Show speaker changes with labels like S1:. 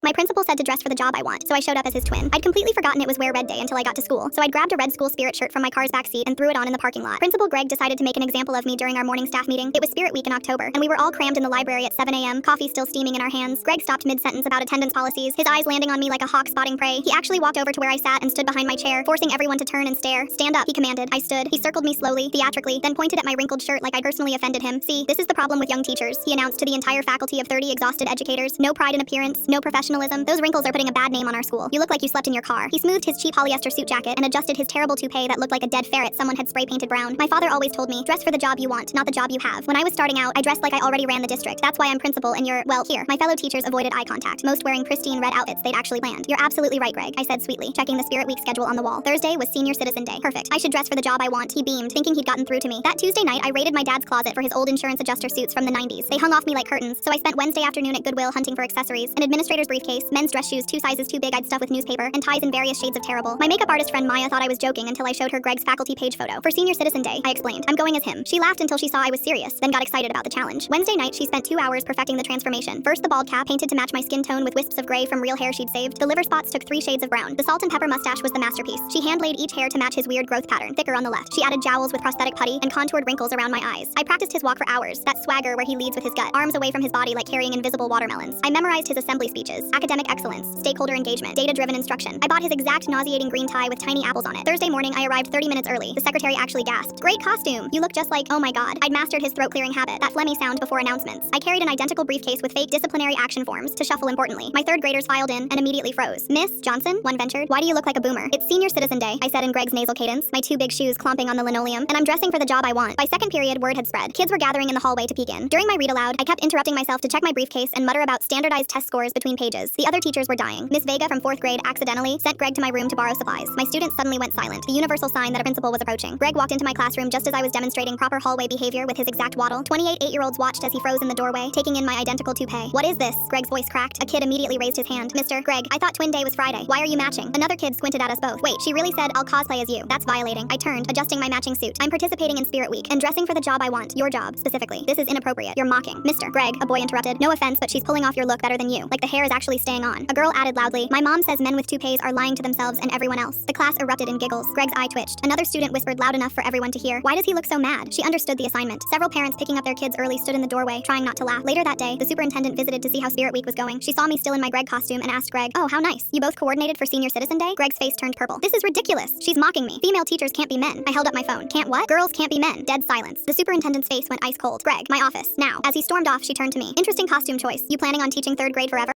S1: My principal said to dress for the job I want, so I showed up as his twin. I'd completely forgotten it was Wear Red Day until I got to school, so I'd grabbed a red school spirit shirt from my car's backseat and threw it on in the parking lot. Principal Greg decided to make an example of me during our morning staff meeting. It was Spirit Week in October, and we were all crammed in the library at 7 a.m., coffee still steaming in our hands. Greg stopped mid-sentence about attendance policies, his eyes landing on me like a hawk spotting prey. He actually walked over to where I sat and stood behind my chair, forcing everyone to turn and stare. Stand up, he commanded. I stood. He circled me slowly, theatrically, then pointed at my wrinkled shirt like I'd personally offended him. See, this is the problem with young teachers, he announced to the entire faculty of 30 exhausted educators. No pride in appearance, no professionalism. Those wrinkles are putting a bad name on our school. You look like you slept in your car. He smoothed his cheap polyester suit jacket and adjusted his terrible toupee that looked like a dead ferret someone had spray painted brown. My father always told me, dress for the job you want, not the job you have. When I was starting out, I dressed like I already ran the district. That's why I'm principal and you're, well, here. My fellow teachers avoided eye contact, most wearing pristine red outfits they'd actually land. You're absolutely right, Greg, I said sweetly, checking the Spirit Week schedule on the wall. Thursday was Senior Citizen Day. Perfect. I should dress for the job I want. He beamed, thinking he'd gotten through to me. That Tuesday night, I raided my dad's closet for his old insurance adjuster suits from the 90s. They hung off me like curtains, so I spent Wednesday afternoon at Goodwill hunting for accessories, an administrator's briefcase, men's dress shoes 2 sizes too big I'd stuff with newspaper, and ties in various shades of terrible. My makeup artist friend Maya thought I was joking until I showed her Greg's faculty page photo. For Senior Citizen Day, I explained, I'm going as him. She laughed until she saw I was serious, then got excited about the challenge. Wednesday night, she spent 2 hours perfecting the transformation. First the bald cap, painted to match my skin tone with wisps of gray from real hair she'd saved. The liver spots took 3 shades of brown. The salt and pepper mustache was the masterpiece. She hand-laid each hair to match his weird growth pattern, thicker on the left. She added jowls with prosthetic putty and contoured wrinkles around my eyes. I practiced his walk for hours, that swagger where he leads with his gut, arms away from his body like carrying invisible watermelons. I memorized his assembly speeches, academic excellence, stakeholder engagement, data-driven instruction. I bought his exact nauseating green tie with tiny apples on it. Thursday morning, I arrived 30 minutes early. The secretary actually gasped. Great costume. You look just like, oh my god. I'd mastered his throat-clearing habit, that phlegmy sound before announcements. I carried an identical briefcase with fake disciplinary action forms to shuffle importantly. My third graders filed in and immediately froze. Miss Johnson, one ventured, why do you look like a boomer? It's Senior Citizen Day, I said in Greg's nasal cadence, my 2 big shoes clomping on the linoleum, and I'm dressing for the job I want. By second period, word had spread. Kids were gathering in the hallway to peek in. During my read aloud, I kept interrupting myself to check my briefcase and mutter about standardized test scores between pages. The other teachers were dying. Miss Vega from 4th grade accidentally sent Greg to my room to borrow supplies. My students suddenly went silent, the universal sign that a principal was approaching. Greg walked into my classroom just as I was demonstrating proper hallway behavior with his exact waddle. 28 8-year-olds watched as he froze in the doorway, taking in my identical toupee. What is this? Greg's voice cracked. A kid immediately raised his hand. Mr. Greg, I thought Twin Day was Friday. Why are you matching? Another kid squinted at us both. Wait, she really said I'll cosplay as you. That's violating. I turned, adjusting my matching suit. I'm participating in Spirit Week and dressing for the job I want. Your job, specifically. This is inappropriate. You're mocking. Mr. Greg, a boy interrupted. No offense, but she's pulling off your look better than you. Like the hair is actually staying on. A girl added loudly. My mom says men with toupees are lying to themselves and everyone else. The class erupted in giggles. Greg's eye twitched. Another student whispered loud enough for everyone to hear. Why does he look so mad? She understood the assignment. Several parents picking up their kids early stood in the doorway, trying not to laugh. Later that day, the superintendent visited to see how Spirit Week was going. She saw me still in my Greg costume and asked Greg, oh, how nice. You both coordinated for Senior Citizen Day? Greg's face turned purple. This is ridiculous. She's mocking me. Female teachers can't be men. I held up my phone. Can't what? Girls can't be men. Dead silence. The superintendent's face went ice cold. Greg, my office. Now. As he stormed off, she turned to me. Interesting costume choice. You planning on teaching 3rd grade forever?